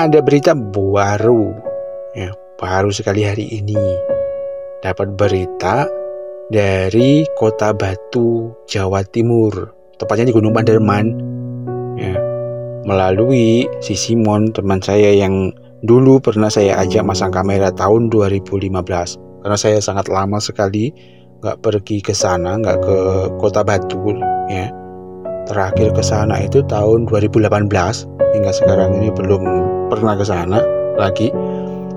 ada berita baru, ya, baru sekali hari ini dapat berita dari Kota Batu, Jawa Timur, tepatnya di Gunung Panderman, ya, melalui si Simon, teman saya yang dulu pernah saya ajak masang kamera tahun 2015. Karena saya sangat lama sekali nggak pergi ke sana, nggak ke Kota Batu, ya. Terakhir ke sana itu tahun 2018, hingga sekarang ini belum pernah ke sana lagi.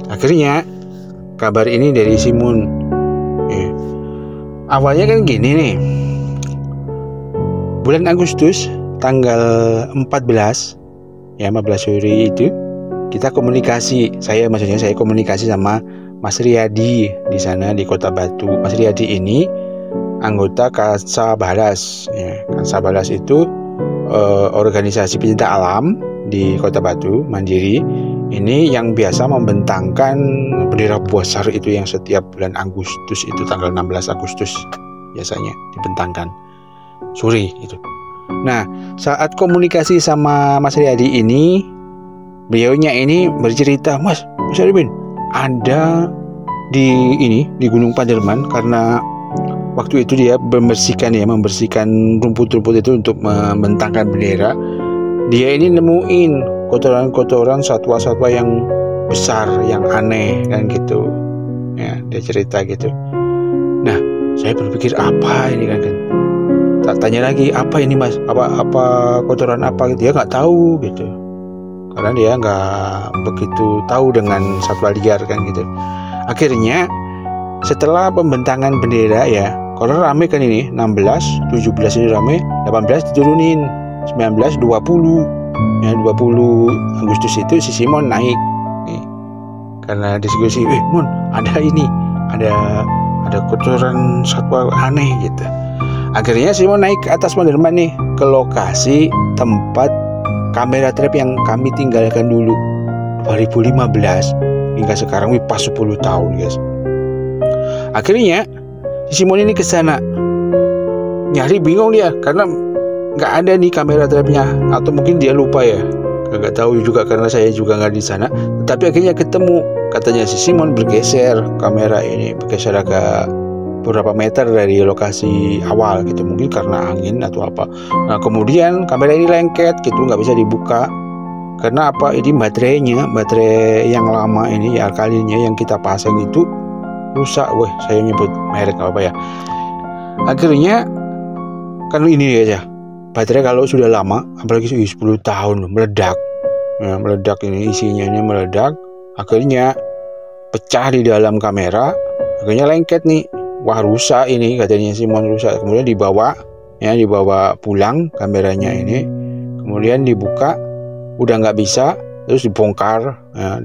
Akhirnya kabar ini dari Simon, ya. Awalnya kan gini nih, bulan Agustus tanggal 14, ya, 14 Juli itu kita komunikasi. Saya komunikasi sama Mas Riyadi di sana di Kota Batu. Mas Riyadi ini anggota Kasabalas, ya. Kasabalas itu organisasi pencinta alam di Kota Batu, mandiri. Ini yang biasa membentangkan bendera besar itu yang setiap bulan Agustus itu tanggal 16 Agustus biasanya dibentangkan sore itu. Nah, saat komunikasi sama Mas Riyadi ini, beliaunya ini bercerita, Mas Arifin, ada di Gunung Panderman, karena waktu itu dia membersihkan rumput-rumput itu untuk membentangkan bendera. Dia ini nemuin kotoran-kotoran satwa-satwa yang besar, yang aneh kan gitu. Ya, dia cerita gitu. Nah, saya berpikir apa ini kan. Tak tanya lagi, apa ini Mas? Apa kotoran apa gitu. Dia nggak tahu gitu. Karena dia nggak begitu tahu dengan satwa liar kan gitu. Akhirnya setelah pembentangan bendera, ya, kalau rame kan ini 16, 17 ini rame, 18 diturunin, 19, 20. Ya, 20 Agustus itu si Simon naik nih. Karena diskusi, Mon, ada ini, ada kotoran satwa aneh gitu. Akhirnya Simon naik ke atas Panderman nih, ke lokasi tempat kamera trap yang kami tinggalkan dulu 2015 hingga sekarang pas 10 tahun, guys. Akhirnya si Simon ini ke sana. Nyari bingung dia karena nggak ada nih kamera trapnya, atau mungkin dia lupa ya, nggak tahu juga karena saya juga nggak di sana. Tapi akhirnya ketemu, katanya si Simon bergeser kamera ini, bergeser agak beberapa meter dari lokasi awal gitu, mungkin karena angin atau apa. Nah, kemudian kamera ini lengket gitu, nggak bisa dibuka karena apa? Ini baterai yang lama ini, ya, alkalinnya yang kita pasang itu rusak. Saya nyebut merek apa ya. Akhirnya kan ini aja, baterai kalau sudah lama, apalagi 10 tahun, meledak. Ya, meledak ini, isinya ini meledak. Akhirnya pecah di dalam kamera. Akhirnya lengket nih. Wah, rusak ini, katanya Simon, rusak. Kemudian dibawa pulang kameranya ini. Kemudian dibuka, udah nggak bisa. Terus dibongkar, ya,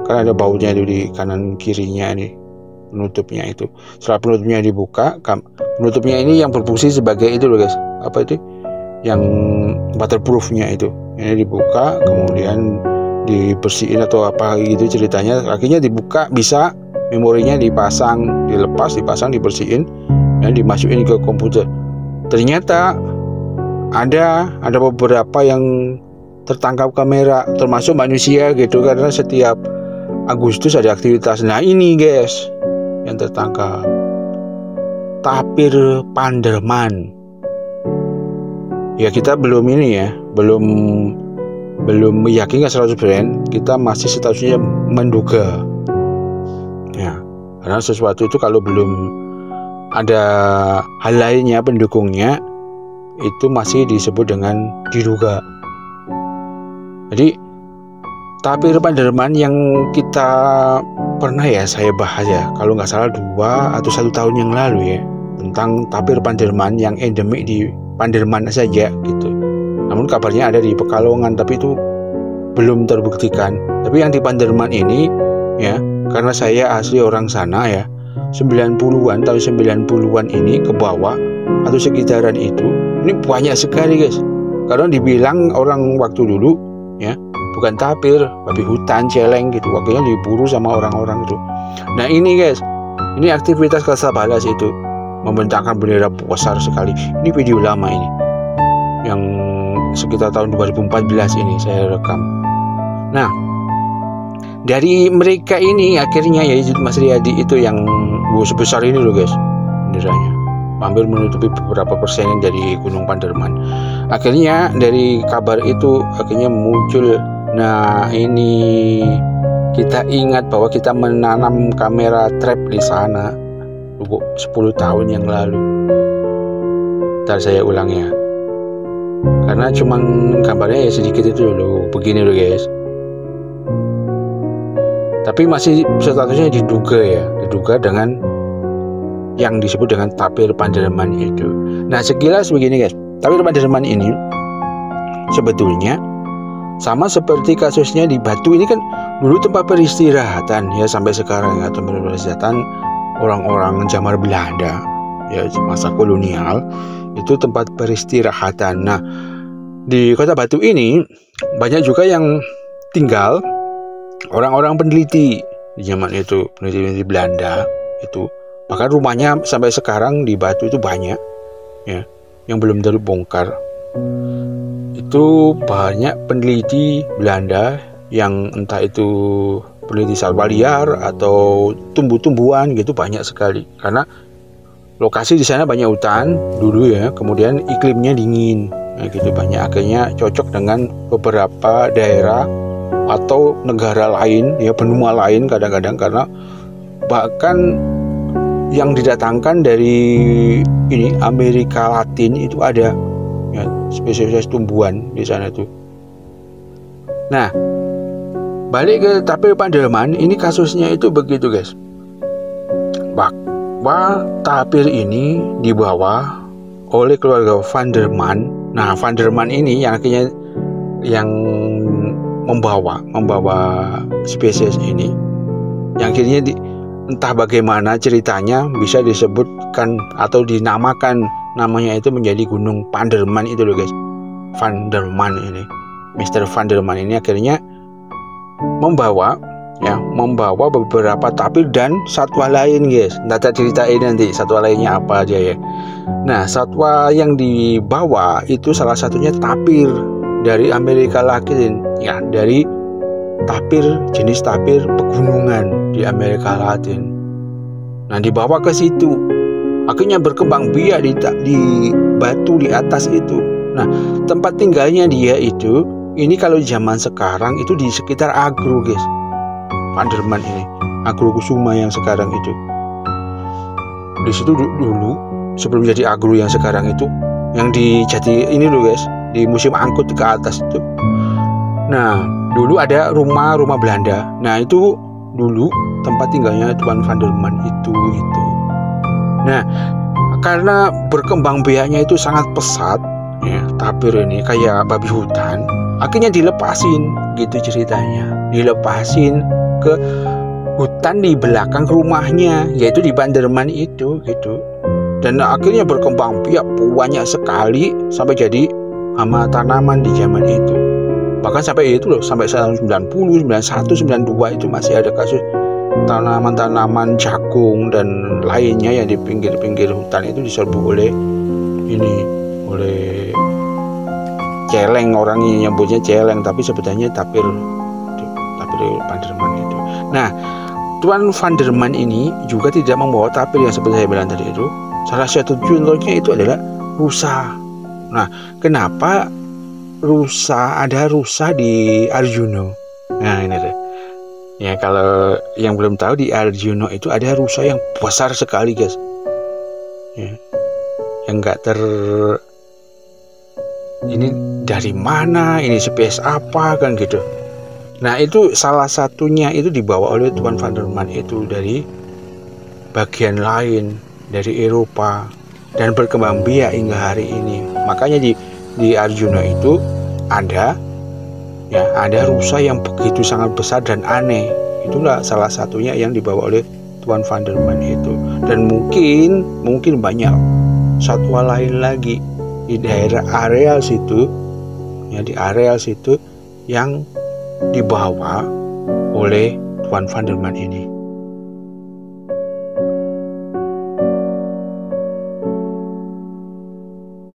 kan ada bautnya itu di kanan kirinya ini, penutupnya itu. Setelah penutupnya dibuka, penutupnya ini yang berfungsi sebagai itu loh, guys. Apa itu? Yang waterproofnya itu. Ini dibuka, kemudian dibersihin atau apa gitu ceritanya. Akhirnya dibuka, bisa, memorinya dipasang, dilepas, dipasang, dibersihin, dan dimasukin ke komputer. Ternyata ada beberapa yang tertangkap kamera, termasuk manusia gitu, karena setiap Agustus ada aktivitas. Nah, ini guys yang tertangkap, tapir Panderman. Ya, kita belum meyakinkan 100%, kita masih statusnya menduga. Ya, karena sesuatu itu kalau belum ada hal lainnya pendukungnya, itu masih disebut dengan diduga. Jadi tapir Panderman yang kita pernah saya bahas ya, kalau nggak salah 2 atau 1 tahun yang lalu ya, tentang tapir Panderman yang endemik di Panderman saja gitu. Namun kabarnya ada di Pekalongan, tapi itu belum terbuktikan. Tapi yang di Panderman ini ya, karena saya asli orang sana ya, 90-an, tahun 90-an ini ke bawah atau sekitaran itu, ini banyak sekali guys. Karena dibilang orang waktu dulu ya, bukan tapir, babi hutan, celeng gitu, waktunya diburu sama orang-orang itu. Nah, ini guys, ini aktivitas Kasabalas itu membentangkan bendera besar sekali. Ini video lama ini, yang sekitar tahun 2014 ini saya rekam. Nah, dari mereka ini akhirnya ya Mas Riyadi itu yang sebesar ini loh guys, benderanya hampir menutupi beberapa persen dari Gunung Panderman. Akhirnya dari kabar itu akhirnya muncul, nah ini kita ingat bahwa kita menanam kamera trap di sana 10 tahun yang lalu. Ntar saya ulang ya, karena cuman gambarnya ya sedikit itu loh, begini loh guys. Tapi masih statusnya diduga dengan yang disebut dengan tapir Panderman itu. Nah, sekilas begini guys, tapir Panderman ini sebetulnya sama seperti kasusnya di Batu ini kan dulu tempat peristirahatan ya, sampai sekarang ya, tempat peristirahatan orang-orang zaman Belanda ya, masa kolonial itu tempat peristirahatan. Nah, di Kota Batu ini banyak juga yang tinggal orang-orang peneliti di zaman itu, peneliti Belanda itu. Bahkan rumahnya sampai sekarang di Batu itu banyak ya, yang belum terbongkar. Itu banyak peneliti Belanda yang entah itu peneliti satwa liar atau tumbuh-tumbuhan gitu, banyak sekali. Karena lokasi di sana banyak hutan dulu ya, kemudian iklimnya dingin, nah gitu, banyak akhirnya cocok dengan beberapa daerah atau negara lain ya, benua lain kadang-kadang, karena bahkan yang didatangkan dari ini Amerika Latin itu ada ya, spesies tumbuhan di sana tuh. Nah, balik ke tapir Panderman ini, kasusnya itu begitu guys, bahwa tapir ini dibawa oleh keluarga Vanderman. Nah, Vanderman ini yang akhirnya yang membawa spesies ini, yang akhirnya entah bagaimana ceritanya bisa disebutkan atau dinamakan namanya itu menjadi Gunung Panderman itu loh guys. Vanderman ini, Mr. Vanderman ini akhirnya membawa beberapa tapir dan satwa lain guys. Nanti ceritain nanti satwa lainnya apa aja ya. Nah, satwa yang dibawa itu salah satunya tapir dari Amerika Latin ya, dari jenis tapir pegunungan di Amerika Latin. Nah, dibawa ke situ, akhirnya berkembang biak di batu di atas itu. Nah, tempat tinggalnya dia itu, ini kalau zaman sekarang itu di sekitar Agro guys, Panderman ini, Agro Kusuma yang sekarang itu. Di situ dulu sebelum jadi Agro yang sekarang itu, yang dijadi ini loh guys, di museum angkut ke atas itu. Nah, dulu ada rumah Belanda. Nah, itu dulu tempat tinggalnya Tuan Vanderman itu. Nah, karena berkembang biaknya itu sangat pesat ya, tapir ini kayak babi hutan, akhirnya dilepasin gitu ceritanya. Dilepasin ke hutan di belakang rumahnya, yaitu di Panderman itu gitu. Dan akhirnya berkembang biak banyak sekali sampai jadi hama tanaman di zaman itu. Bahkan sampai itu loh, sampai tahun 90, 91, 92 itu masih ada kasus tanaman-tanaman jagung dan lainnya yang di pinggir-pinggir hutan itu diserbu oleh celeng, orangnya nyebutnya celeng, tapi sebetulnya tapir Panderman itu. Nah, Tuan Vanderman ini juga tidak membawa tapir yang seperti saya bilang tadi itu. Salah satu contohnya itu adalah rusa. Nah, kenapa ada rusa di Arjuno? Nah, ini deh. Ya, kalau yang belum tahu, di Arjuno itu ada rusa yang besar sekali guys ya, yang ini dari mana, ini spesies apa kan gitu. Nah, itu salah satunya itu dibawa oleh Tuan Vanderman itu dari bagian lain, dari Eropa, dan berkembang biak hingga hari ini. Makanya di Arjuno itu ada rusa yang begitu sangat besar dan aneh. Itulah salah satunya yang dibawa oleh Tuan Vanderman itu. Dan mungkin banyak satwa lain lagi di areal situ yang dibawa oleh Tuan Vanderman ini.